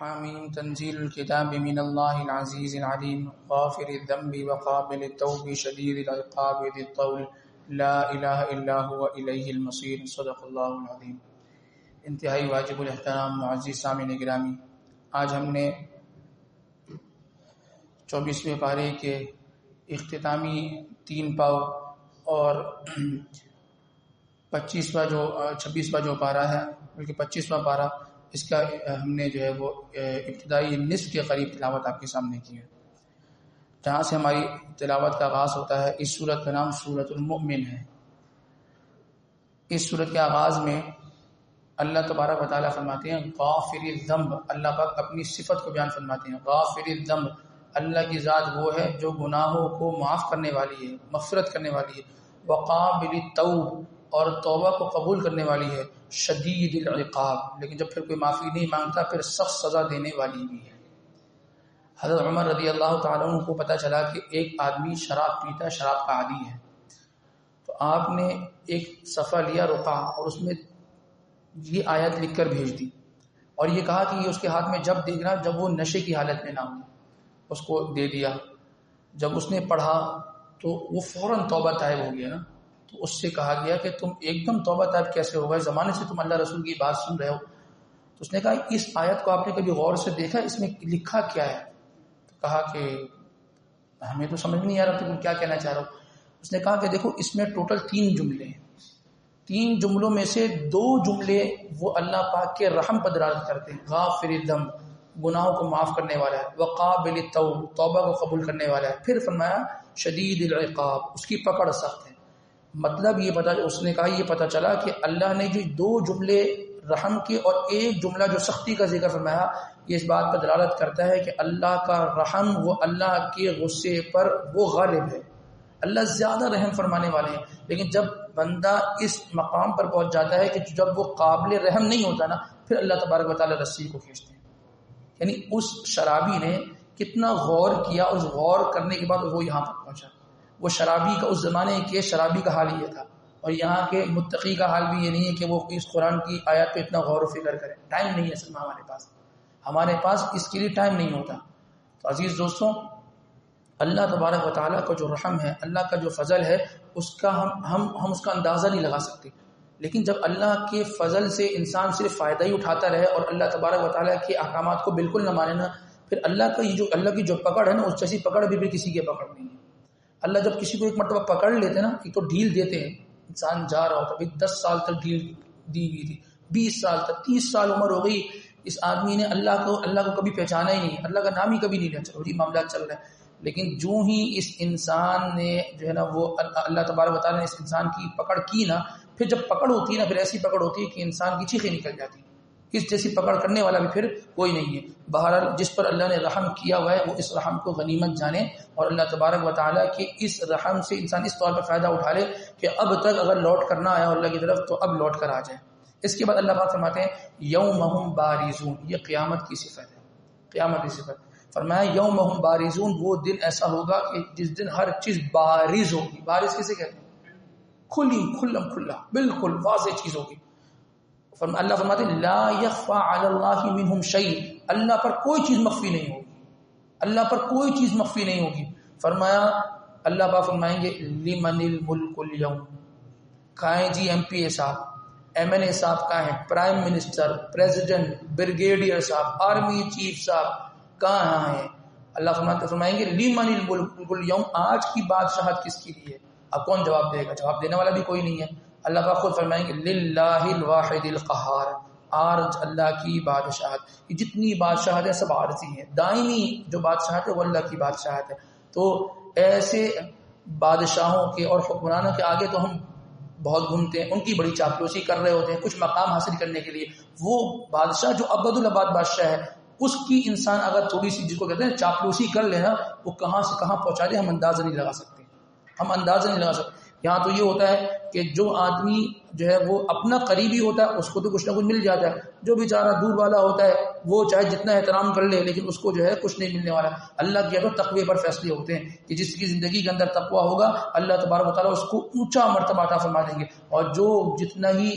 حامیم تنزیل الکتاب من اللہ العزیز العلیم غافر الذنب وقابل التوب شدید العقاب ذی الطول لا الہ الا هو الیہ المصیر صدق اللہ العظیم۔ انتہائی واجب الاحترام معزز سامعین گرامی، آج ہم نے 24ویں پارے کے اختتامی 3 پاؤ اور 26واں جو پارہ ہے، بلکہ 25واں پارہ، اس کا ہم نے جو ہے وہ ابتدائی نصف کے قریب تلاوت آپ کے سامنے کی ہے، جہاں سے ہماری تلاوت کا آغاز ہوتا ہے۔ اس سورت کا نام سورۃ المؤمن ہے۔ اس سورت کے آغاز میں اللہ تبارک و تعالیٰ فرماتے ہیں غافر الذنب، اللہ پاک اپنی صفت کو بیان فرماتے ہیں۔ غافر الذنب، اللہ کی ذات وہ ہے جو گناہوں کو معاف کرنے والی ہے، مغفرت کرنے والی ہے۔ وقابل التوب، اور توبہ کو قبول کرنے والی ہے۔ شدید العقاب، لیکن جب پھر کوئی معافی نہیں مانگتا پھر سخت سزا دینے والی بھی ہے۔ حضرت عمر رضی اللہ تعالیٰ عنہ کو پتہ چلا کہ ایک آدمی شراب پیتا ہے، شراب کا عادی ہے، تو آپ نے ایک صفحہ لیا رقع اور اس میں یہ آیت لکھ کر بھیج دی، اور یہ کہا کہ یہ اس کے ہاتھ میں جب دیکھنا جب وہ نشے کی حالت میں نہ ہو۔ اس کو دے دیا، جب اس نے پڑھا تو وہ فوراً توبہ طائب ہو گیا نا، تو اس سے کہا گیا کہ تم ایک دم توبہ طائب کیسے ہو گئے، زمانے سے تم اللہ رسول کی بات سن رہے ہو۔ تو اس نے کہا اس آیت کو آپ نے کبھی غور سے دیکھا، اس میں لکھا کیا ہے؟ تو کہا کہ ہمیں تو سمجھ نہیں آ رہا تم کیا کہنا چاہ رہے ہو۔ اس نے کہا کہ دیکھو اس میں ٹوٹل 3 جملے ہیں، 3 جملوں میں سے 2 جملے وہ اللہ پاک کے رحم پر دلالت کرتے ہیں۔ غافر الذنب، گناہوں کو معاف کرنے والا ہے۔ وقابل التوب، توبہ کو قبول کرنے والا ہے۔ پھر فرمایا شدید العقاب، اس کی پکڑ سخت ہے۔ مطلب اس نے کہا یہ پتہ چلا کہ اللہ نے جو 2 جملے رحم کے اور 1 جملہ جو سختی کا ذکر فرمایا، یہ اس بات پر دلالت کرتا ہے کہ اللہ کا رحم وہ اللہ کے غصے پر وہ غالب ہے، اللہ زیادہ رحم فرمانے والے ہیں۔ لیکن جب بندہ اس مقام پر پہنچ جاتا ہے کہ جب وہ قابل رحم نہیں ہوتا نا، پھر اللہ تبارک و تعالیٰ رسی کو کھینچتے ہیں۔ یعنی اس شرابی نے کتنا غور کیا، اس غور کرنے کے بعد وہ یہاں پر پہنچا۔ وہ شرابی کا اس زمانے کے شرابی کا حال یہ تھا، اور یہاں کے متقی کا حال بھی یہ نہیں ہے کہ وہ اس قرآن کی آیات پہ اتنا غور و فکر کرے۔ ٹائم نہیں ہے اصل میں ہمارے پاس اس کے لیے ٹائم نہیں ہوتا۔ تو عزیز دوستوں، اللہ تبارک و تعالیٰ کا جو رحم ہے، اللہ کا جو فضل ہے، اس کا ہم اس کا اندازہ نہیں لگا سکتے۔ لیکن جب اللہ کے فضل سے انسان صرف فائدہ ہی اٹھاتا رہے اور اللہ تبارک و تعالیٰ کے احکامات کو بالکل نہ مانے نا، پھر اللہ کی جو پکڑ ہے نا، اس جیسی پکڑ بھی کسی کے پکڑ نہیں ہے۔ اللہ جب کسی کو ایک مرتبہ پکڑ لیتے نا، ایک تو ڈھیل دیتے ہیں، انسان جا رہا ہوتا ہے، 10 سال تک ڈھیل دی گئی تھی، 20 سال تک، 30 سال عمر ہو گئی، اس آدمی نے اللہ کو کبھی پہچانا ہی نہیں، اللہ کا نام ہی کبھی نہیں لیا، چلو جی معاملات چل رہے ہیں۔ لیکن جو ہی اس انسان نے جو ہے نا وہ اللہ تبارک و تعالیٰ نے اس انسان کی پکڑ کی نا، پھر جب پکڑ ہوتی ہے نا، پھر ایسی پکڑ ہوتی ہے کہ انسان کی چیخیں نکل جاتی، اس جیسی پکڑ کرنے والا بھی پھر کوئی نہیں ہے۔ بہرحال جس پر اللہ نے رحم کیا ہوا ہے وہ اس رحم کو غنیمت جانے، اور اللہ تبارک و تعالیٰ کے اس رحم سے انسان اس طور پر فائدہ اٹھا لے کہ اب تک اگر لوٹ کرنا آیا اللہ کی طرف تو اب لوٹ کر آ جائے۔ اس کے بعد اللہ پاک فرماتے ہیں یومہم بارزون، یہ قیامت کی صفت ہے، قیامت کی صفت۔ فرمایا یومہم بارزون، وہ دن ایسا ہوگا کہ جس دن ہر چیز بارز ہوگی۔ بارز کسے کہتے ہیں؟ کھلا بالکل واضح چیز ہوگی۔ اللہ فرماتے ہیں لا یخفی علی اللہ منہم شیء، اللہ پر کوئی چیز مخفی نہیں ہوگی، اللہ پر کوئی چیز مخفی نہیں ہوگی۔ فرمایا اللہ پاک فرمائیں گے لمن الملک اليوم، کہاں ہیں جی MP صاحب، MLA صاحب کہاں ہیں، پرائم منسٹر، پریزیڈنٹ، بریگیڈیئر صاحب، آرمی چیف صاحب کہاں ہیں؟ اللہ فرمائیں گے لمن الملک اليوم، آج کی بادشاہت کس کے لیے؟ اب کون جواب دے گا؟ جواب دینے والا بھی کوئی نہیں ہے۔ اللہ پاک خود فرمائیں گے للہ الواحد القہار، آج اللہ کی بادشاہت، یہ جتنی بادشاہت ہے سب عارضی ہیں، دائمی جو بادشاہت ہے وہ اللہ کی بادشاہت ہے۔ تو ایسے بادشاہوں کے اور حکمرانوں کے آگے تو ہم بہت گھومتے ہیں، ان کی بڑی چاپلوسی کر رہے ہوتے ہیں کچھ مقام حاصل کرنے کے لیے۔ وہ بادشاہ جو ابد الاباد بادشاہ ہے، اس کی انسان اگر تھوڑی سی جس کو کہتے ہیں چاپلوسی کر لینا، وہ کہاں سے کہاں پہنچا دے ہم اندازہ نہیں لگا سکتے، ہم اندازہ نہیں لگا سکتے۔ یہاں تو یہ ہوتا ہے کہ جو آدمی جو ہے وہ اپنا قریبی ہوتا ہے اس کو تو کچھ نہ کچھ مل جاتا ہے، جو بیچارہ دور والا ہوتا ہے وہ چاہے جتنا احترام کر لے لیکن اس کو جو ہے کچھ نہیں ملنے والا۔ اللہ کے تو تقوی پر فیصلے ہوتے ہیں کہ جس کی زندگی کے اندر تقوی ہوگا اللہ تبارک و تعالیٰ اس کو اونچا مرتبہ عطا فرما دیں گے، اور جو جتنا ہی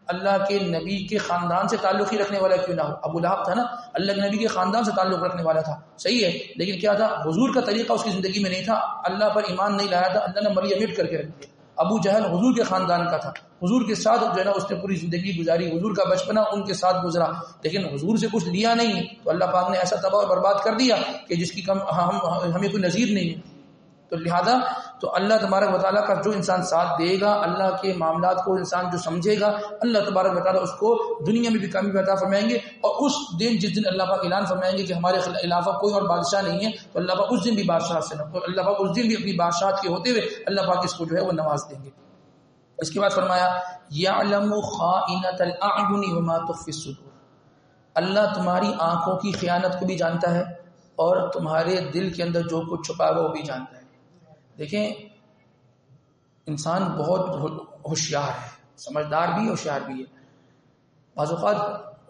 اللہ کے نبی کے خاندان سے تعلق ہی رکھنے والا کیوں نہ ہو. ابو لہب تھا نا، اللہ کے نبی کے خاندان سے تعلق رکھنے والا تھا، صحیح ہے، لیکن کیا تھا، حضور کا طریقہ اس کی زندگی میں نہیں تھا، اللہ پر ایمان نہیں لایا تھا، اللہ نے مریم مٹ کر کے رکھ دیا. ابو جہل حضور کے خاندان کا تھا، حضور کے ساتھ جو ہے نا اس نے پوری زندگی گزاری، حضور کا بچپنا ان کے ساتھ گزرا، لیکن حضور سے کچھ لیا نہیں، تو اللہ پاک نے ایسا تباہ و برباد کر دیا کہ جس کی ہمیں کوئی نظیر نہیں ہے. تو لہذا تو اللہ تبارک و تعالیٰ کا جو انسان ساتھ دے گا، اللہ کے معاملات کو انسان جو سمجھے گا، اللہ تبارک و تعالیٰ اس کو دنیا میں بھی کامیابی عطا فرمائیں گے، اور اس دن جس دن اللہ پاک اعلان فرمائیں گے کہ ہمارے علاوہ کوئی اور بادشاہ نہیں ہے، تو اللہ پاک اس دن بھی بادشاہ سے اللہ پاک اس دن بھی اپنی بادشاہت کے ہوتے ہوئے اللہ پاک اس کو جو ہے وہ نواز دیں گے. اس کے بعد فرمایا یعلم خائنۃ الاعین وما تخفی الصدور، اللہ تمہاری آنکھوں کی خیانت کو بھی جانتا ہے اور تمہارے دل کے اندر جو کچھ چھپا ہوا وہ بھی جانتا ہے. دیکھیں انسان بہت ہوشیار ہے، سمجھدار بھی ہوشیار بھی ہے. بعض اوقات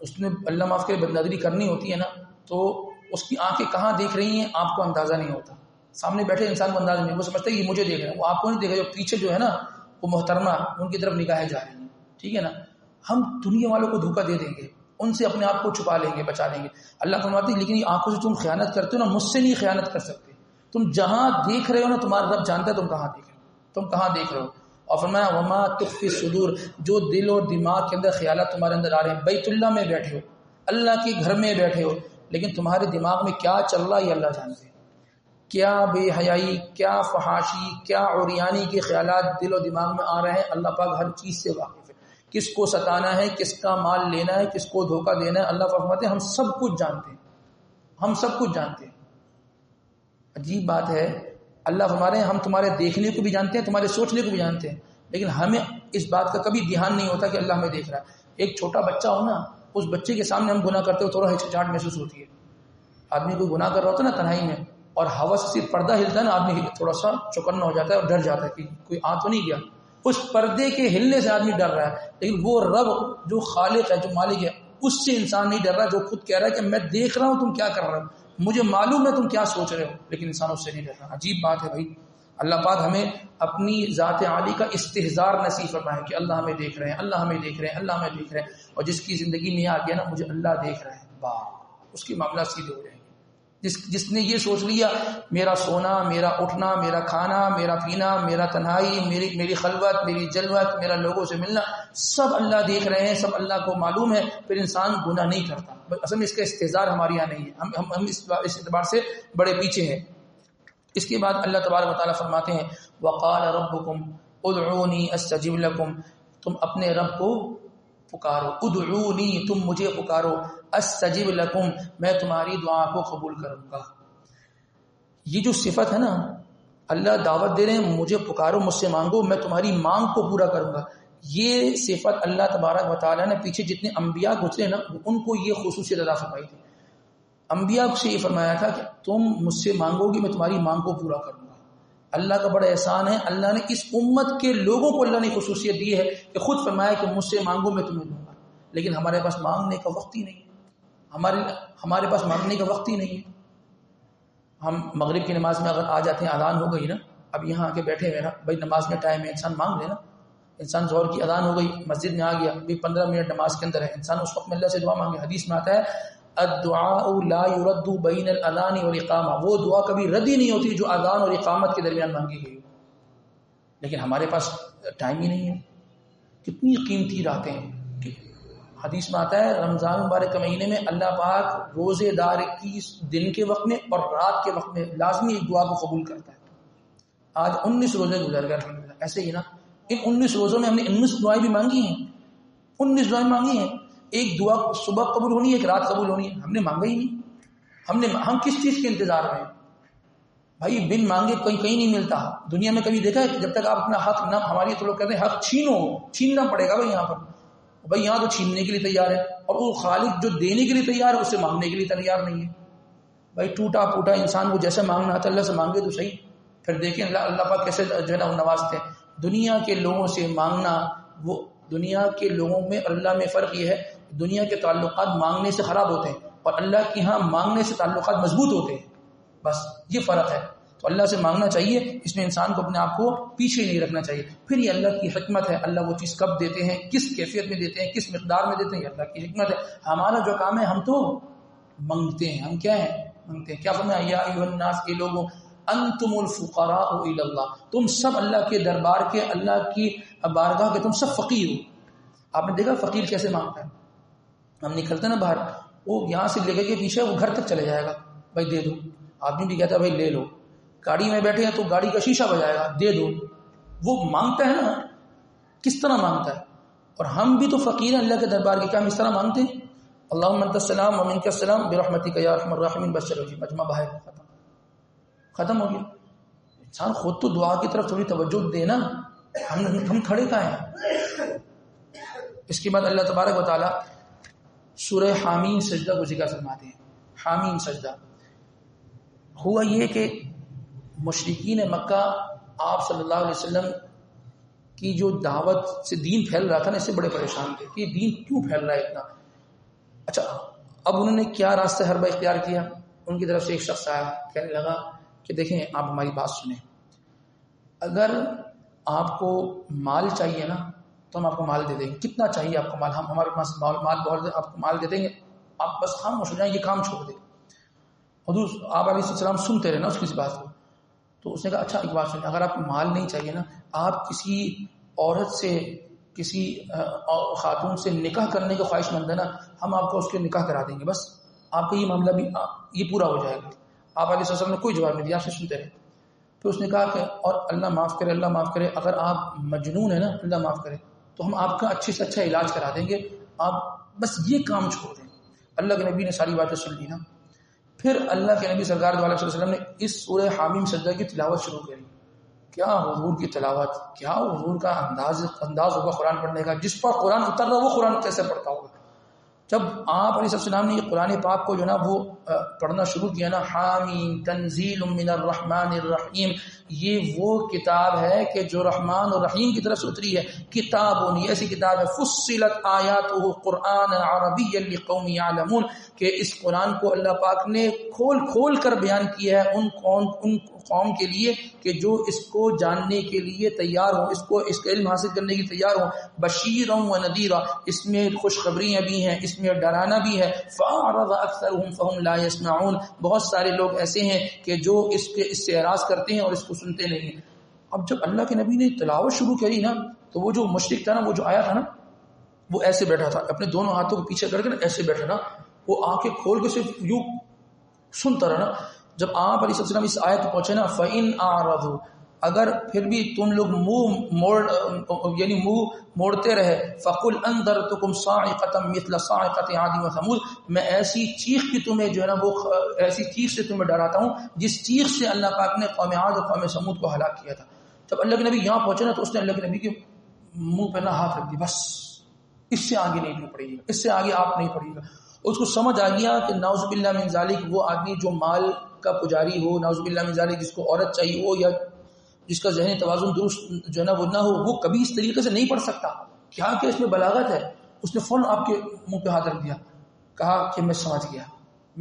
اس نے اللہ معاف کرے بدنظری کرنی ہوتی ہے نا، تو اس کی آنکھیں کہاں دیکھ رہی ہیں آپ کو اندازہ نہیں ہوتا. سامنے بیٹھے انسان کو اندازہ نہیں، وہ سمجھتا ہے یہ مجھے دیکھ رہا ہے، وہ آپ کو نہیں دیکھ رہا، جو پیچھے جو ہے نا وہ محترمہ ان کی طرف نگاہیں جا رہی ہیں. ٹھیک ہے نا، ہم دنیا والوں کو دھوکہ دے دیں گے، ان سے اپنے آپ کو چھپا لیں گے، بچا لیں گے. اللہ فرماتے ہیں لیکن یہ آنکھوں سے تم خیانت کرتے ہو نا، مجھ سے نہیں خیانت کر سکتے. تم جہاں دیکھ رہے ہو نا تمہارا رب جانتا ہے تم کہاں دیکھ رہے ہو، تم کہاں دیکھ رہے ہو. اور فرمایا وما تخفی الصدور، جو دل اور دماغ کے اندر خیالات تمہارے اندر آ رہے ہیں. بیت اللہ میں بیٹھے ہو، اللہ کے گھر میں بیٹھے ہو، لیکن تمہارے دماغ میں کیا چل رہا ہے یہ اللہ جانتے ہیں. کیا بے حیائی، کیا فحاشی، کیا عریانی کے خیالات دل و دماغ میں آ رہے ہیں، اللہ پاک ہر چیز سے واقف ہے. کس کو ستانا ہے، کس کا مال لینا ہے، کس کو دھوکہ دینا ہے، اللہ فرماتے ہیں ہم سب کچھ جانتے ہیں، ہم سب کچھ جانتے ہیں. عجیب بات ہے، اللہ فرما رہے ہیں ہم تمہارے دیکھنے کو بھی جانتے ہیں، تمہارے سوچنے کو بھی جانتے ہیں، لیکن ہمیں اس بات کا کبھی دھیان نہیں ہوتا کہ اللہ ہمیں دیکھ رہا ہے. ایک چھوٹا بچہ ہو نا، اس بچے کے سامنے ہم گناہ کرتے ہو تھوڑا ہچکچاہٹ محسوس ہوتی ہے. آدمی کوئی گناہ کر رہا ہوتا ہے نا تنہائی میں، اور ہوا سے صرف پردہ ہلتا ہے نا، آدمی تھوڑا سا چوکنا ہو جاتا ہے اور ڈر جاتا ہے کہ کوئی آ تو نہیں گیا. اس پردے کے ہلنے سے آدمی ڈر رہا ہے، لیکن وہ رب جو خالق ہے، جو مالک ہے، اس سے انسان نہیں ڈر رہا، جو خود کہہ رہا ہے کہ میں دیکھ رہا ہوں تم کیا کر رہے ہو، مجھے معلوم ہے تم کیا سوچ رہے ہو، لیکن انسان اس سے نہیں ڈر رہا. عجیب بات ہے بھائی. اللہ پاک ہمیں اپنی ذات عالی کا استحضار نصیب فرمائے کہ اللہ ہمیں دیکھ رہے ہیں، اللہ ہمیں دیکھ رہے ہیں، اللہ ہمیں دیکھ رہے ہیں. اور جس کی زندگی میں آ گیا نا مجھے اللہ دیکھ رہا ہے، واہ، اس کے معاملات سیدھے ہو جائیں گے. جس نے یہ سوچ لیا میرا سونا، میرا اٹھنا، میرا کھانا، میرا پینا، میرا تنہائی، میری خلوت، میری جلوت، میرا لوگوں سے ملنا، سب اللہ دیکھ رہے ہیں، سب اللہ کو معلوم ہے، پھر انسان گناہ نہیں کرتا. اصل میں اس کا استحضار ہمارے یہاں نہیں ہے، ہم اس اعتبار سے بڑے پیچھے ہیں. اس کے بعد اللہ تبارک و تعالیٰ فرماتے ہیں وقال ربکم ادعونی استجب لکم، تم اپنے رب کو پکارو، ادعونی، تم مجھے پکارو، استجب لکم، میں تمہاری دعا کو قبول کروں گا. یہ جو صفت ہے نا، اللہ دعوت دے رہے ہیں مجھے پکارو، مجھ سے مانگو، میں تمہاری مانگ کو پورا کروں گا. یہ صفت اللہ تبارک و تعالیٰ نے پیچھے جتنے انبیاء گزرے نا ان کو یہ خصوصیت عطا فرمائی تھی. انبیاء سے یہ فرمایا تھا کہ تم مجھ سے مانگو گی میں تمہاری مانگ کو پورا کروں گا. اللہ کا بڑا احسان ہے، اللہ نے اس امت کے لوگوں کو اللہ نے خصوصیت دی ہے کہ خود فرمایا کہ مجھ سے مانگو میں تمہیں دوں گا. لیکن ہمارے پاس مانگنے کا وقت ہی نہیں ہے، ہمارے پاس مانگنے کا وقت ہی نہیں ہے. ہم مغرب کی نماز میں اگر آ جاتے ہیں، اذان ہو گئی نا، اب یہاں آ کے بیٹھے ہوئے نا، بھائی نماز میں ٹائم ہے، انسان مانگ لے نا. انسان ظہر کی اذان ہو گئی، مسجد میں آ گیا، بھی 15 منٹ نماز کے اندر ہے، انسان اس وقت میں اللہ سے دعا مانگے. حدیث میں آتا ہے الدعاء لا يرد بین الاذان والاقامہ، وہ دعا کبھی رد ہی نہیں ہوتی جو اذان اور اقامت کے درمیان مانگی گئی. لیکن ہمارے پاس ٹائم ہی نہیں ہے. کتنی قیمتی راتیں ہیں. حدیث میں آتا ہے رمضان مبارک کے مہینے میں اللہ پاک روزے دار کی دن کے وقت میں اور رات کے وقت میں لازمی ایک دعا کو قبول کرتا ہے. آج 19 روزے گزر گئے، ایسے ہی نا، ان 19 روزوں میں ہم نے 19 دعائیں بھی مانگی ہیں، 19 دعائیں مانگی ہیں. ایک دعا صبح قبول ہونی ہے، ایک رات قبول ہونی ہے، ہم نے مانگا ہی نہیں. ہم کس چیز کے انتظار میں ہیں بھائی؟ بن مانگے کہیں نہیں ملتا. دنیا میں کبھی دیکھا ہے جب تک آپ اپنا حق نہ، ہماری تو لوگ کہتے ہیں حق چھیننا پڑے گا بھائی. یہاں پر بھائی یہاں تو چھیننے کے لیے تیار ہے، اور وہ خالق جو دینے کے لیے تیار ہے اس سے مانگنے کے لیے تیار نہیں ہے. بھائی ٹوٹا پھوٹا انسان کو جیسے مانگنا آتا ہے اللہ سے مانگے تو صحیح. پھر دیکھیں اللہ پاک کیسے جو ہے نا نوازتے ہیں. دنیا کے لوگوں سے مانگنا، وہ دنیا کے لوگوں میں اور اللہ میں فرق یہ ہے، دنیا کے تعلقات مانگنے سے خراب ہوتے ہیں اور اللہ کے ہاں مانگنے سے تعلقات مضبوط ہوتے ہیں. بس یہ فرق ہے. تو تو اللہ سے مانگنا چاہیے، اس میں انسان کو اپنے آپ کو پیچھے نہیں رکھنا چاہیے. پھر یہ اللہ کی حکمت ہے، اللہ وہ چیز کب دیتے ہیں، کس کیفیت میں دیتے ہیں، کس مقدار میں دیتے ہیں، یہ اللہ کی حکمت ہے. ہمارا جو کام ہے ہم تو منگتے ہیں. ہم کیا ہیں؟ منگتے ہیں. کیا فرمایا؟ یا ایھا الناس، اے لوگوں، انتم الفقراء الی اللہ، تم سب اللہ کے دربار کے، اللہ کی بارگاہ کے تم سب فقیر ہو. آپ نے دیکھا فقیر کیسے مانگتا ہے؟ ہم نکلتے ہیں نا باہر، وہ یہاں سے لے کے پیچھے وہ گھر تک چلے جائے گا، بھائی دے دو. آدمی بھی کہتا ہے بھائی لے لو. گاڑی میں بیٹھے ہیں تو گاڑی کا شیشہ بجائے گا، دے دو. وہ مانگتا ہے نا، کس طرح مانگتا ہے. اور ہم بھی تو فقیر ہیں اللہ کے دربار کے، کیا ہم اس طرح مانگتے ہیں؟ اللہم انت السلام و منک السلام برحمتک یا ارحم الراحمین، بس چلو جی مجمع باہر ختم ہو گیا. انسان خود تو دعا کی طرف تھوڑی توجہ دے نا. ہم کھڑے کہاں ہیں؟ اس کے بعد اللہ تبارک و تعالی سورہ حامیم سجدہ کو ذکر فرماتے ہیں. حامیم سجدہ ہوا یہ کہ مشرکین مکہ آپ صلی اللہ علیہ وسلم کی جو دعوت سے دین پھیل رہا تھا نا، اس سے بڑے پریشان تھے کہ دین کیوں پھیل رہا ہے اتنا. اچھا، اب انہوں نے کیا راستہ حربہ اختیار کیا؟ ان کی طرف سے ایک شخص آیا، کہنے لگا کہ دیکھیں آپ ہماری بات سنیں، اگر آپ کو مال چاہیے نا تو ہم آپ کو مال دے دیں گے. کتنا چاہیے آپ کو مال؟ ہم ہمارے پاس مال بہت، آپ کو مال دے دیں گے، آپ بس خاموش ہو جائیں، یہ کام چھوڑ دیں. حضور آپ علیہ السلام سنتے رہے نا اس کی بات کو. تو اس نے کہا اچھا ایک بات سنیں، اگر آپ کو مال نہیں چاہیے نا، آپ کسی عورت سے، کسی خاتون سے نکاح کرنے کے خواہش مند ہے نا، ہم آپ کو اس کے نکاح کرا دیں گے، بس آپ کا یہ معاملہ بھی یہ پورا ہو جائے گا. آپ علیہ السلام نے کوئی جواب نہیں دیا، آپ سے سنتے رہے. پھر اس نے کہا کہ اور اللہ معاف کرے، اللہ معاف کرے، اگر آپ مجنون ہیں نا، اللہ معاف کرے، تو ہم آپ کا اچھے سے اچھا علاج کرا دیں گے، آپ بس یہ کام چھوڑ دیں. اللہ کے نبی نے ساری باتیں سن لی نا. پھر اللہ کے نبی سرکار علیہ وسلم نے اس سورہ حامیم سجدہ کی تلاوت شروع کری. کیا حضور کی تلاوت، کیا حضور کا انداز ہوگا قرآن پڑھنے کا. جس پر قرآن اتر رہا وہ قرآن کیسے پڑھتا ہوگا. جب آپ علیہ السلام نے یہ قرآن پاک کو جو نا وہ پڑھنا شروع کیا نا، حامیم تنزیل من الرحمن الرحیم، یہ وہ کتاب ہے کہ جو رحمان اور رحیم کی طرف سے اتری ہے. کتاب، یہ ایسی کتاب ہے، فصلت آیاتہ قرآنا عربیا لقوم یعلمون، کہ اس قرآن کو اللہ پاک نے کھول کھول کر بیان کیا ہے ان قوم کے لیے کہ جو اس کو جاننے کے لیے تیار ہوں، اس کا علم حاصل کرنے کی تیار ہوں. بشیرا و نذیرا، اس میں خوشخبریاں بھی ہیں، اس میں ڈرانا بھی ہے. فاعرض اکثرهم فهم لا يسمعون، بہت سارے لوگ ایسے ہیں کہ جو اس سے اعراض کرتے ہیں اور اس کو سنتے نہیں. اب جب اللہ کے نبی نے تلاوت شروع کری نا، تو وہ جو مشرک تھا نا، وہ جو آیا تھا نا، وہ ایسے بیٹھا تھا، اپنے دونوں ہاتھوں کو پیچھے کر کے نا ایسے بیٹھا نا، وہ آنکھیں کھول کے صرف یوں سنتا رہا نا. جب آپ علیہ السلام اس آیت پہ پہنچے نا، فَإِنْ أَعْرَضُوا، اگر پھر بھی تم لوگ منہ موڑتے رہے، فَقُلْ أَنذَرْتُكُمْ صَاعِقَةً مِثْلَ صَاعِقَةِ عَادٍ وَثَمُودَ، میں ایسی چیخ کی تمہیں جو ہے نا وہ ایسی چیخ سے تمہیں ڈراتا ہوں جس چیخ سے اللہ پاک نے قوم عاد اور قوم سمود کو ہلاک کیا تھا. جب اللہ کے نبی یہاں پہنچے نا، تو اس نے اللہ کے نبی کے منہ پہ نہ ہاتھ رکھ دی، بس اس سے آگے نہیں پڑے گا، اس سے آگے آپ نہیں پڑھیے گا. اس کو سمجھ آ گیا کہ نعوذ باللہ من ذالک، وہ آدمی جو مال کا پجاری ہو، نعوذ باللہ من ذالک جس کو عورت چاہیے ہو، یا جس کا ذہنی توازن درست جو ہے نا وہ نہ ہو، وہ کبھی اس طریقے سے نہیں پڑھ سکتا. کیا کہ اس میں بلاغت ہے. اس نے فوراً آپ کے منہ پہ ہاتھ رکھ دیا، کہا کہ میں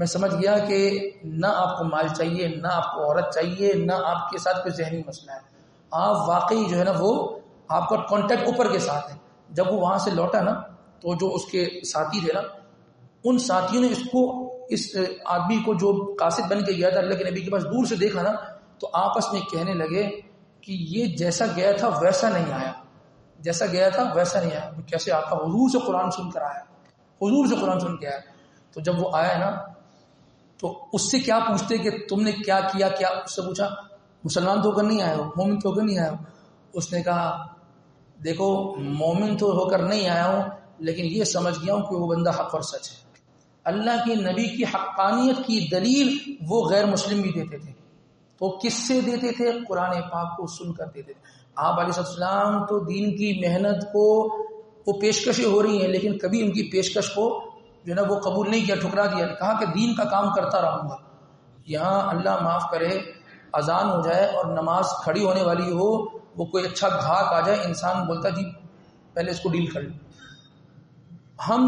سمجھ گیا کہ نہ آپ کو مال چاہیے، نہ آپ کو عورت چاہیے، نہ آپ کے ساتھ کوئی ذہنی مسئلہ ہے. آپ واقعی جو ہے نا وہ آپ کا کانٹیکٹ اوپر کے ساتھ ہے. جب وہ وہاں سے لوٹا نا، تو جو اس کے ساتھی تھے نا، ان ساتھیوں نے اس آدمی کو جو قاصد بن کے گیا تھا اللہ کے نبی کے پاس، دور سے دیکھا نا، تو آپس میں کہنے لگے کہ یہ جیسا گیا تھا ویسا نہیں آیا، جیسا گیا تھا ویسا نہیں آیا. کیسے آقا حضور سے قرآن سن کر آیا، حضور سے قرآن سن کے آیا. تو جب وہ آیا نا، تو اس سے کیا پوچھتے کہ تم نے کیا کیا. اس سے پوچھا مسلمان تو ہو کر نہیں آئے ہو، مومن تو ہو کر نہیں آئے ہو. اس نے کہا دیکھو مومن تو ہو کر نہیں آیا ہوں، لیکن یہ سمجھ گیا ہوں کہ وہ بندہ حق اور سچ ہے. اللہ کے نبی کی حقانیت کی دلیل وہ غیر مسلم بھی دیتے تھے. تو کس سے دیتے تھے؟ قرآن پاک کو سن کر دیتے تھے. آپ علیہ السلام تو دین کی محنت کو وہ پیشکشیں ہو رہی ہیں، لیکن کبھی ان کی پیشکش کو جو ہے نا وہ قبول نہیں کیا، ٹھکرا دیا. کہا کہ دین کا کام کرتا رہوں گا. یہاں اللہ معاف کرے اذان ہو جائے اور نماز کھڑی ہونے والی ہو، وہ کوئی اچھا گھاک آ جائے، انسان بولتا جی پہلے اس کو ڈیل کر لیں. ہم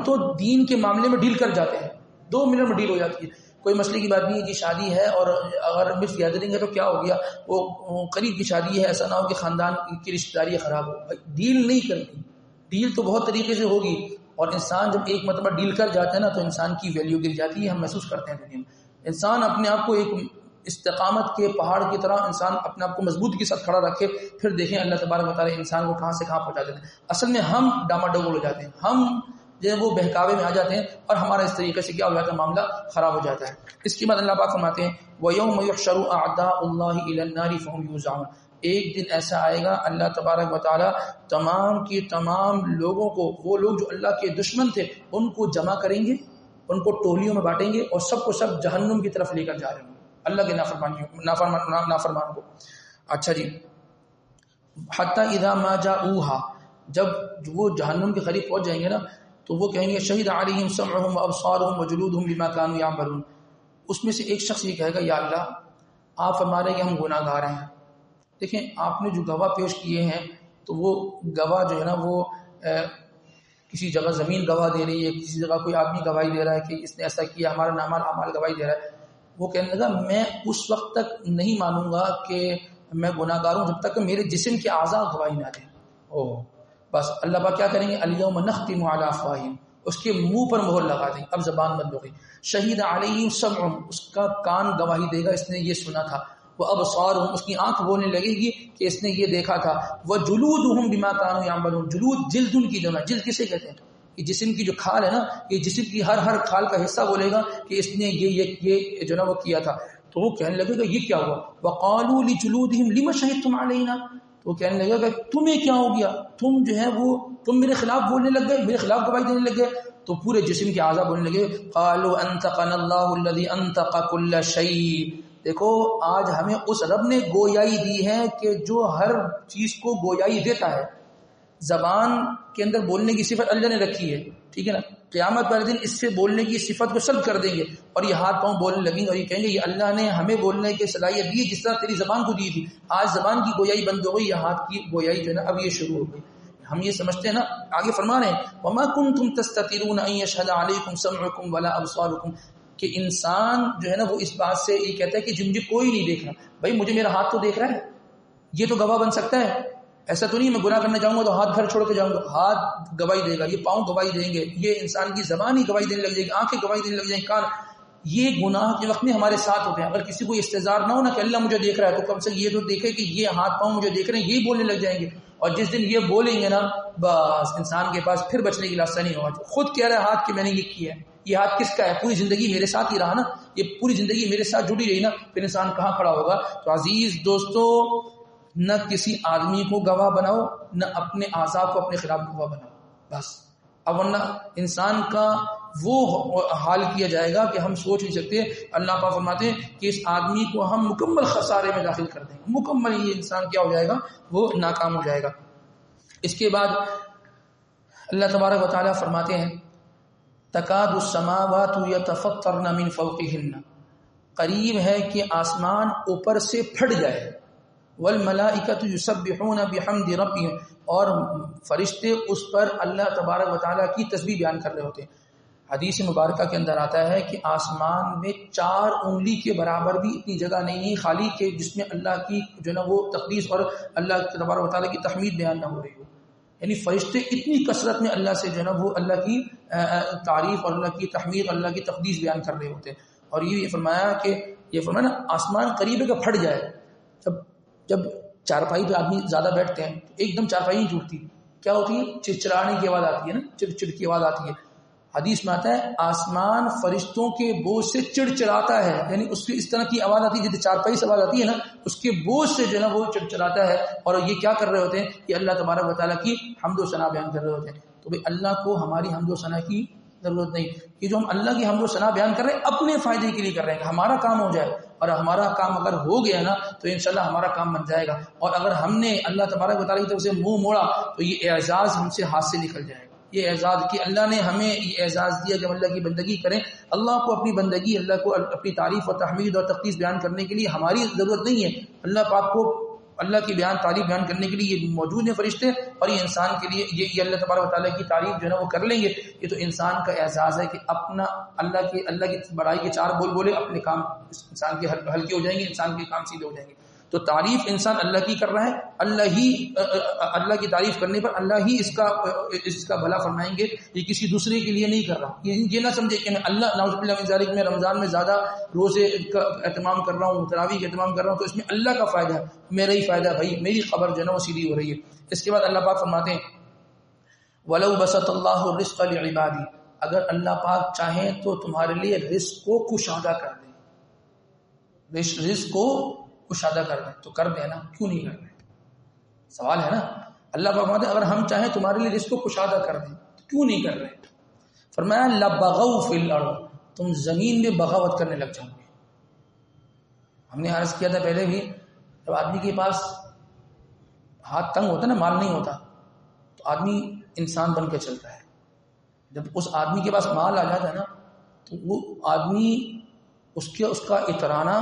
تو دین کے معاملے میں ڈیل کر جاتے ہیں، 2 منٹ میں ڈیل ہو جاتی ہے. کوئی مسئلے کی بات نہیں ہے کہ شادی ہے اور اگر مس گیدرنگ ہے تو کیا ہو گیا، وہ قریب کی شادی ہے، ایسا نہ ہو کہ خاندان کی رشتہ داری خراب ہو. ڈیل نہیں کرنی، ڈیل تو بہت طریقے سے ہوگی، اور انسان جب ایک مرتبہ ڈیل کر جاتا ہے نا تو انسان کی ویلیو گر جاتی ہے. ہم محسوس کرتے ہیں دنیا میں انسان اپنے آپ کو ایک استقامت کے پہاڑ کی طرح انسان اپنے آپ کو مضبوطی کے ساتھ کھڑا رکھے، پھر دیکھیں اللہ تبارک و تعالیٰ انسان کو کہاں سے کہاں پہنچا دیتے ہیں. اصل میں ہم ڈاماڈول ہو جاتے ہیں، ہم جو ہے وہ بہکاوے میں آ جاتے ہیں، اور ہمارا اس طریقے سے کیا ہو جاتا ہے، معاملہ خراب ہو جاتا ہے. اس کے بعد اللہ پاک فرماتے ہیں وَيَوْمَ يُحْشَرُ أَعْدَاءُ اللَّهِ إِلَى النَّارِ فَهُمْ يُوزَعُونَ. ایک دن ایسا آئے گا اللہ تبارک و تعالیٰ تمام کی تمام لوگوں کو، وہ لوگ جو اللہ کے دشمن تھے ان کو جمع کریں گے، ان کو ٹولیوں میں بانٹیں گے، اور سب کو سب جہنم کی طرف لے کر جا رہے ہوں اللہ کے نافرمان کو. اچھا جی، حتی اذا ما جاؤوها، جب وہ جہنم کے قریب پہنچ جائیں گے نا تو وہ کہیں گے شہید علیہم سمعہم وابصارہم وجلودہم بما كانوا يعملون. اس میں سے ایک شخص یہ کہے گا یا اللہ آپ فرما رہے ہیں کہ ہم گناہ گار ہیں. دیکھیں آپ نے جو گواہ پیش کیے ہیں تو وہ گواہ جو ہے نا وہ کسی جگہ زمین گواہ دے رہی ہے، کسی جگہ کوئی آدمی گواہی دے رہا ہے کہ اس نے ایسا کیا، ہمارا نام اعمال گواہی دے رہا ہے. وہ کہنے لگا میں اس وقت تک نہیں مانوں گا کہ میں گناہ گار ہوں جب تک میرے جسم کے اعضاء گواہی نہ دیں. بس اللہ پاک کیا کریں گے، الیوم نختم علی افواہہم، اس کے منہ پر مہر لگا دیں، اب زبان بند ہو گئی. شہید علیہم سمعہم، اس کا کان گواہی دے گا اس نے یہ سنا تھا. وابصارہم، اس کی آنکھ بولنے لگے گی کہ اس نے یہ دیکھا تھا. وجلودہم بما کانوا یعملون، جلود جلد ان کی جمع، جلد کسے کہتے ہیں، یہ جسم کی جو کھال ہے نا، یہ جسم کی ہر کھال کا حصہ بولے گا کہ اس نے یہ جو نا وہ کیا تھا. تو وہ کہنے لگے گا یہ کیا ہوا. وقالوا لجلودہم لم شہدتم علینا، تو وہ کہنے لگے گا تمہیں کیا ہو گیا، تم جو ہے وہ تم میرے خلاف بولنے لگ گئے، میرے خلاف گواہی دینے لگ گئے. تو پورے جسم کے اعضاء بولنے لگے قالوا انطقنا اللہ الذی انطق کل شیء. دیکھو آج ہمیں اس رب نے گویائی دی ہے کہ جو ہر چیز کو گویائی دیتا ہے. زبان کے اندر بولنے کی صفت اللہ نے رکھی ہے، ٹھیک ہے نا. قیامت والے دن اس سے بولنے کی صفت کو سلب کر دیں گے اور یہ ہاتھ پاؤں بولنے لگیں گے اور یہ کہیں گے یہ اللہ نے ہمیں بولنے کی صلاحیت دی جس طرح تیری زبان کو دی تھی. آج زبان کی گویائی بند ہو گئی، یہ ہاتھ کی گویائی جو ہے نا اب یہ شروع ہو گئی. ہم یہ سمجھتے ہیں نا، آگے فرما رہے ہیں وما کنتم تستترون ان یشهد علیکم سمعکم ولا ابصارکم، کہ انسان جو ہے نا وہ اس بات سے یہ کہتا ہے کہ مجھے کوئی نہیں دیکھ رہا. بھائی مجھے میرا ہاتھ تو دیکھ رہا ہے، یہ تو گواہ بن سکتا ہے. ایسا تو نہیں میں گناہ کرنے جاؤں گا تو ہاتھ گھر چھوڑ کے جاؤں گا، ہاتھ گواہی دے گا، یہ پاؤں گواہی دیں گے، یہ انسان کی زبان ہی گواہی دینے لگ جائے گی، آنکھیں گواہی دینے لگ جائیں گی، کان. یہ گناہ کے وقت میں ہمارے ساتھ ہوتے ہیں. اگر کسی کو استظہار نہ ہو نا کہ اللہ مجھے دیکھ رہا ہے تو کم سے یہ تو دیکھے کہ یہ ہاتھ پاؤں مجھے دیکھ رہے ہیں، یہی بولنے لگ جائیں گے. اور جس دن یہ بولیں گے نا بس انسان کے پاس پھر بچنے کی راستہ نہیں ہوگا. خود کہہ رہا ہے ہاتھ کہ میں نے یہ کیا ہے، یہ ہاتھ کس کا ہے، پوری زندگی میرے ساتھ ہی رہا نا، یہ پوری زندگی میرے ساتھ جڑی رہی نا، پھر انسان کہاں کھڑا ہوگا. تو عزیز دوستو، نہ کسی آدمی کو گواہ بناؤ، نہ اپنے اعضاء کو اپنے خلاف گواہ بناؤ بس. اب ورنہ انسان کا وہ حال کیا جائے گا کہ ہم سوچ نہیں سکتے. اللہ پاک فرماتے ہیں کہ اس آدمی کو ہم مکمل خسارے میں داخل کر دیں گے، مکمل یہ انسان کیا ہو جائے گا، وہ ناکام ہو جائے گا. اس کے بعد اللہ تبارک و تعالیٰ فرماتے ہیں تکاد السماوات یتفطرن من فوقہن، قریب ہے کہ آسمان اوپر سے پھٹ جائے. والملائکۃ یسبحون بحمد ربہم، اور فرشتے اس پر اللہ تبارک و تعالیٰ کی تسبیح بیان کر رہے ہوتے ہیں. حدیث مبارکہ کے اندر آتا ہے کہ آسمان میں 4 انگلی کے برابر بھی اتنی جگہ نہیں ہے خالی کہ جس میں اللہ کی جو ہے نا وہ تقدیس اور اللہ تبارک و تعالیٰ کی تحمید بیان نہ ہو رہی ہو. یعنی فرشتے اتنی کثرت میں اللہ سے جو ہے نا وہ اللہ کی تعریف اور اللہ کی تحمید، اللہ کی تقدیس بیان کر رہے ہوتے ہیں. اور یہ فرمایا کہ یہ فرمایا نا آسمان قریب ہے کہ پھٹ جائے. جب چارپائی پہ آدمی زیادہ بیٹھتے ہیں تو ایک دم چارپائی نہیں ٹوٹتی، کیا ہوتی ہے، چڑچڑانے کی آواز آتی ہے نا، چڑچڑ کی آواز آتی ہے. حدیث میں آتا ہے آسمان فرشتوں کے بوجھ سے چڑچڑاتا ہے، یعنی اس کی اس طرح کی آواز آتی ہے جیسے چارپائی سے آواز آتی ہے نا، اس کے بوجھ سے جو ہے نا وہ چڑچڑاتا ہے. اور یہ کیا کر رہے ہوتے ہیں کہ اللہ تبارک و تعالیٰ کی حمد و ثنا بیان کر رہے ہوتے ہیں. تو بھئی اللہ کو ہماری حمد و ثنا کی ضرورت نہیں. یہ جو ہم اللہ کی حمد و ثنا بیان کر رہے ہیں اپنے فائدے کے لیے کر رہے ہیں کہ ہمارا کام ہو جائے، اور ہمارا کام اگر ہو گیا نا تو انشاءاللہ ہمارا کام بن جائے گا. اور اگر ہم نے اللہ تبارک و تعالیٰ کی طرف سے منہ موڑا تو یہ اعزاز ہم سے ہاتھ سے نکل جائے گا. یہ اعزاز کہ اللہ نے ہمیں یہ اعزاز دیا کہ ہم اللہ کی بندگی کریں. اللہ کو اپنی بندگی، اللہ کو اپنی تعریف و تحمید اور تقدیس بیان کرنے کے لیے ہماری ضرورت نہیں ہے. اللہ پاک کو اللہ کی تعریف بیان کرنے کے لیے یہ موجود ہیں فرشتے، اور یہ انسان کے لیے یہ اللہ تبارک و تعالیٰ کی تعریف جو ہے نا وہ کر لیں گے. یہ تو انسان کا اعزاز ہے کہ اپنا اللہ کی بڑائی کے 4 بول بولے، اپنے کام انسان کے ہلکے ہو جائیں گے، انسان کے کام سیدھے ہو جائیں گے. تو تعریف انسان اللہ کی کر رہا ہے، اللہ کی تعریف کرنے پر اللہ ہی اس کا بھلا فرمائیں گے، یہ کسی دوسرے کے لیے نہیں کر رہا. یہ نہ سمجھے کہ میں اللہ نعوذ باللہ من ذالک میں رمضان میں زیادہ روزے کا اہتمام کر رہا ہوں، تراویح کا اہتمام کر رہا ہوں تو اس میں اللہ کا فائدہ ہے، میرا ہی فائدہ ہے بھائی، میری خبر جو ہے نا وہ سیدھی ہو رہی ہے. اس کے بعد اللہ پاک فرماتے ہیں وَلَوْ بَسَطَ اللَّهُ الرِّزْقَ لِعِبَادِهِ، اگر اللہ پاک چاہیں تو تمہارے لیے رزق کو کشادہ کر دیں، رزق کو کشادہ کر دیں تو کر دیں نا، کیوں نہیں کر رہے؟ سوال ہے نا. اللہ پاک فرماتے ہیں اگر ہم چاہیں تمہارے لیے رزق کو کشادہ کر دیں تو کیوں نہیں کر رہے؟ فرمایا لَبَغَوْا فِي الْأَرْضِ، تم زمین میں بغاوت کرنے لگ جاؤ گے. ہم نے عرض کیا تھا پہلے بھی، جب آدمی کے پاس ہاتھ تنگ ہوتا ہے نا، مال نہیں ہوتا، تو آدمی انسان بن کے چلتا ہے. جب اس آدمی کے پاس مال آ جاتا ہے نا تو وہ آدمی اس کا اترانا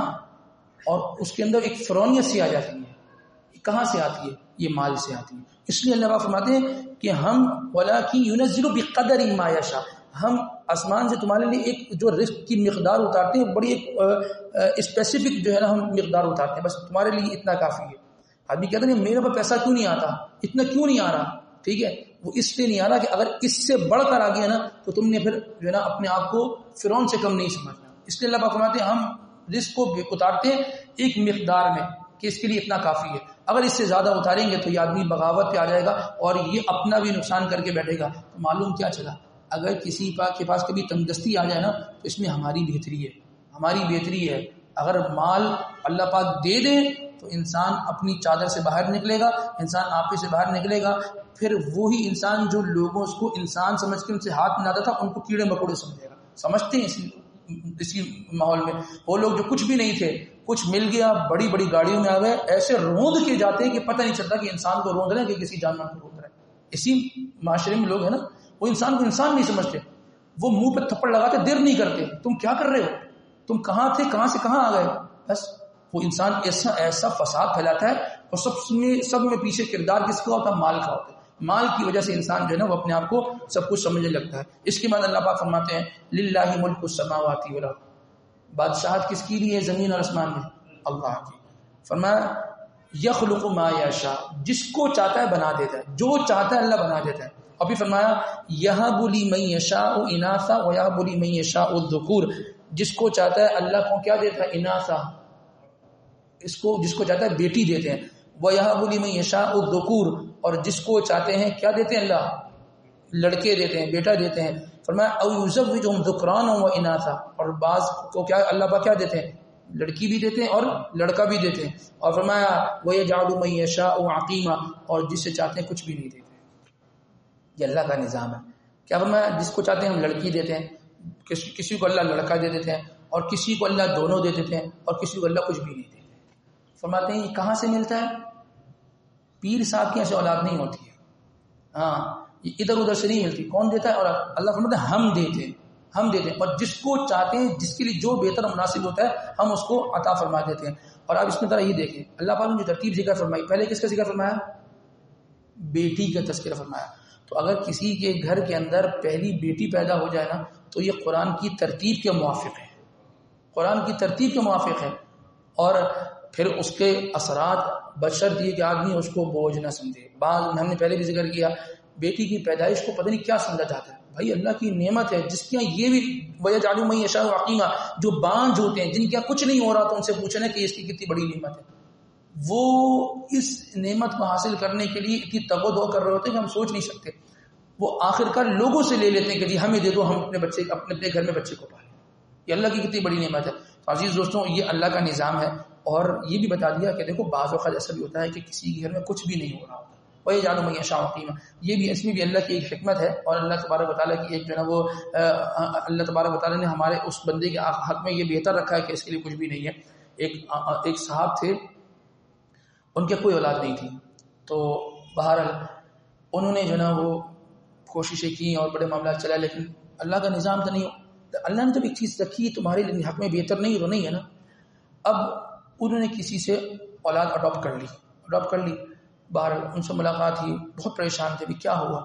اور اس کے اندر ایک فرونیت سی آ جاتی ہے. کہاں سے آتی ہے؟ یہ مال سے آتی ہے. اس لیے اللہ پاک فرماتے ہیں کہ ہم وَلَٰكِن يُنَزِّلُ بِقَدَرٍ مَا يَشَاءُ، ہم آسمان سے تمہارے لیے ایک جو رزق کی مقدار اتارتے ہیں، بڑی ایک اسپیسیفک جو ہے نا ہم مقدار اتارتے ہیں، بس تمہارے لیے اتنا کافی ہے. آدمی کہتے ہیں میرے پاس پیسہ کیوں نہیں آتا، اتنا کیوں نہیں آ رہا؟ ٹھیک ہے، وہ اس لیے نہیں آ رہا کہ اگر اس سے بڑھ کر آ گیا نا تو تم نے پھر جو ہے نا اپنے آپ کو فرعون سے کم نہیں سمجھنا. اس لیے اللہ پاک فرماتے ہیں ہم رزق کو اتارتے ہیں ایک مقدار میں کہ اس کے لیے اتنا کافی ہے. اگر اس سے زیادہ اتاریں گے تو یہ آدمی بغاوت پہ آ جائے گا اور یہ اپنا بھی نقصان کر کے بیٹھے گا. تو معلوم کیا چلا، اگر کسی کے پاس کبھی تنگدستی آ جائے نا تو اس میں ہماری بہتری ہے. اگر مال اللہ پاک دے دیں تو انسان اپنی چادر سے باہر نکلے گا، انسان آپے سے باہر نکلے گا. پھر وہی انسان جو لوگوں اس کو انسان سمجھ کے ان سے ہاتھ ملاتا تھا ان کو کیڑے مکوڑے سمجھے گا. سمجھتے ہیں اسی ماحول میں وہ لوگ جو کچھ بھی نہیں تھے، کچھ مل گیا بڑی بڑی گاڑیوں میں آ گئے، ایسے روند کے جاتے ہیں کہ پتہ نہیں چلتا کہ انسان کو روند رہے ہیں کہ کسی جانور کو روند رہے ہیں. اسی معاشرے میں لوگ ہیں نا، وہ انسان کو انسان نہیں سمجھتے، وہ منہ پہ تھپڑ لگاتے، دیر نہیں کرتے، تم کیا کر رہے ہو، تم کہاں تھے، کہاں سے کہاں آ گئے. بس وہ انسان ایسا فساد پھیلاتا ہے اور سب میں پیچھے کردار کس کا ہوتا ہے؟ مال کا ہوتا ہے. مال کی وجہ سے انسان جو ہے نا وہ اپنے آپ کو سب کچھ سمجھنے لگتا ہے. اس کے بعد اللہ پاک فرماتے ہیں للہ ملک السماوات والارض، بادشاہت کس کی لیے زمین اور آسمان میں؟ اللہ کی. فرمایا یخلق ما یشاء، جس کو چاہتا ہے بنا دیتا ہے، جو چاہتا ہے اللہ بنا دیتا ہے. اور پھر فرمایا یہب لمن یشاء اناثا ویہب لمن یشاء الذکور، جس کو چاہتا ہے اللہ کو کیا دیتا ہے؟ اناثا، جس کو چاہتا ہے بیٹی دیتے ہیں. وَيَهَبُ لِمَن يَشَاءُ الذُّكُورَ، اور جس کو چاہتے ہیں کیا دیتے ہیں؟ اللہ لڑکے دیتے ہیں، بیٹا دیتے ہیں. فرمایا اَوْ يُزَوِّجُهُمْ ذُكْرَانًا وَإِنَاثًا، اور بعض کو کیا اللہ پاک کیا دیتے ہیں؟ لڑکی بھی دیتے ہیں اور لڑکا بھی دیتے ہیں. اور فرمایا وَيَجْعَلُ مَن يَشَاءُ عَقِيمًا، اور جس سے چاہتے ہیں کچھ بھی نہیں دیتے. یہ اللہ کا نظام ہے. کیا فرمایا؟ جس کو چاہتے ہیں ہم لڑکی دیتے ہیں، کسی کو اللہ لڑکا دے دیتے ہیں، اور کسی کو اللہ دونوں دے دیتے ہیں، اور کسی کو اللہ کچھ بھی نہیں دیتے. فرماتے ہیں یہ کہاں سے ملتا ہے؟ پیر صاحب کی ایسے اولاد نہیں ہوتی ہے، ہاں یہ ادھر ادھر سے نہیں ملتی. کون دیتا ہے؟ اور اللہ فرماتے ہیں ہم دیتے ہیں، اور جس کو چاہتے ہیں، جس کے لیے جو بہتر مناسب ہوتا ہے ہم اس کو عطا فرما دیتے ہیں. اور آپ اس میں ذرا یہ دیکھیں اللہ پاک نے جو ترتیب ذکر فرمائی، پہلے کس کا ذکر فرمایا؟ بیٹی کا تذکرہ فرمایا. تو اگر کسی کے گھر کے اندر پہلی بیٹی پیدا ہو جائے نا تو یہ قرآن کی ترتیب کے موافق ہے، قرآن کی ترتیب کے موافق ہے. اور پھر اس کے اثرات بشرط یہ کہ آدمی اس کو بوجھ نہ سمجھے. بعض ہم نے پہلے بھی ذکر کیا، بیٹی کی پیدائش کو پتہ نہیں کیا سمجھا جاتا ہے. بھائی اللہ کی نعمت ہے جس کے یہ بھی وَيَجْعَلُ مَن يَشَاءُ عَقِيمًا، جو بانجھ ہوتے ہیں جن کے کچھ نہیں ہو رہا تو ان سے پوچھنا کہ اس کی کتنی بڑی نعمت ہے. وہ اس نعمت کو حاصل کرنے کے لیے اتنی تگ و دو کر رہے ہوتے ہیں کہ ہم سوچ نہیں سکتے. وہ آخرکار لوگوں سے لے لیتے ہیں کہ جی ہمیں دے دو، ہم اپنے گھر میں بچے کو پالیں. یہ اللہ کی کتنی بڑی نعمت ہے. عزیز دوستوں، یہ اللہ کا نظام ہے. اور یہ بھی بتا دیا کہ دیکھو بعض اوقات ایسا بھی ہوتا ہے کہ کسی کے گھر میں کچھ بھی نہیں ہو رہا ہوتا، وَيَجْعَلُ مَن يَشَاءُ عَقِيمًا. یہ بھی اس میں بھی اللہ کی ایک حکمت ہے. اور اللہ تبارک و تعالیٰ کی ایک جو ہے نا وہ اللہ تبارک و تعالیٰ نے ہمارے اس بندے کے حق میں یہ بہتر رکھا ہے کہ اس کے لیے کچھ بھی نہیں ہے. ایک صاحب تھے، ان کے کوئی اولاد نہیں تھی، تو بہرحال انہوں نے جو ہے نا وہ کوششیں کی اور بڑے معاملات چلا، لیکن اللہ کا نظام تو نہیں. اللہ نے جب ایک چیز رکھی تمہارے حق میں بہتر نہیں تو نہیں ہے نا. اب انہوں نے کسی سے اولاد اڈاپٹ کر لی، ڈراپ کر لی. باہر ان سے ملاقات ہوئی, بہت پریشان تھے, بھی کیا ہوا؟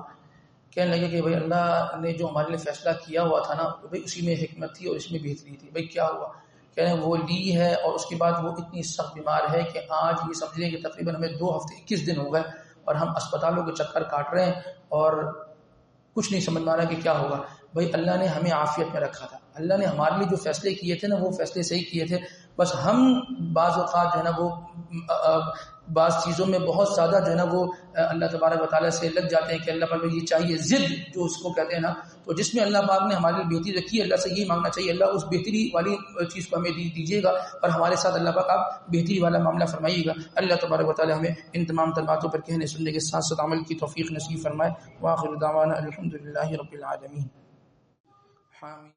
کہنے لگے کہ بھائی اللہ نے جو ہمارے لیے فیصلہ کیا ہوا تھا نا بھائی اسی میں حکمت تھی اور اس میں بہتری تھی. بھائی کیا ہوا؟ کہنے وہ لی ہے اور اس کے بعد وہ اتنی سخت بیمار ہے کہ آج یہ سمجھ لیں کہ تقریباً ہمیں 2 ہفتے 21 دن ہو گئے اور ہم اسپتالوں کے چکر کاٹ رہے ہیں اور کچھ نہیں سمجھ میں آ رہا کہ کیا ہوگا. بھائی اللہ نے ہمیں عافیت میں رکھا تھا, اللہ نے ہمارے لیے جو فیصلے کیے تھے نا وہ فیصلے صحیح کیے تھے, بس ہم بعض اوقات جو ہے نا وہ بعض چیزوں میں بہت زیادہ جو ہے نا وہ اللہ تبارک و تعالیٰ سے لگ جاتے ہیں کہ اللہ پاک یہ چاہیے, ضد جو اس کو کہتے ہیں نا, تو جس میں اللہ پاک نے ہمارے لیے بہتری رکھی ہے اللہ سے یہی مانگنا چاہیے اللہ اس بہتری والی چیز کو ہمیں دیجیے گا اور ہمارے ساتھ اللہ پاک آپ بہتری والا معاملہ فرمائیے گا. اللہ تبارک و تعالیٰ ہمیں ان تمام تر باتوں پر کہنے سننے کے ساتھ ساتھ عمل کی توفیق نصیب فرمائے. وآخر دعوانا الحمد للہ رب العالمین.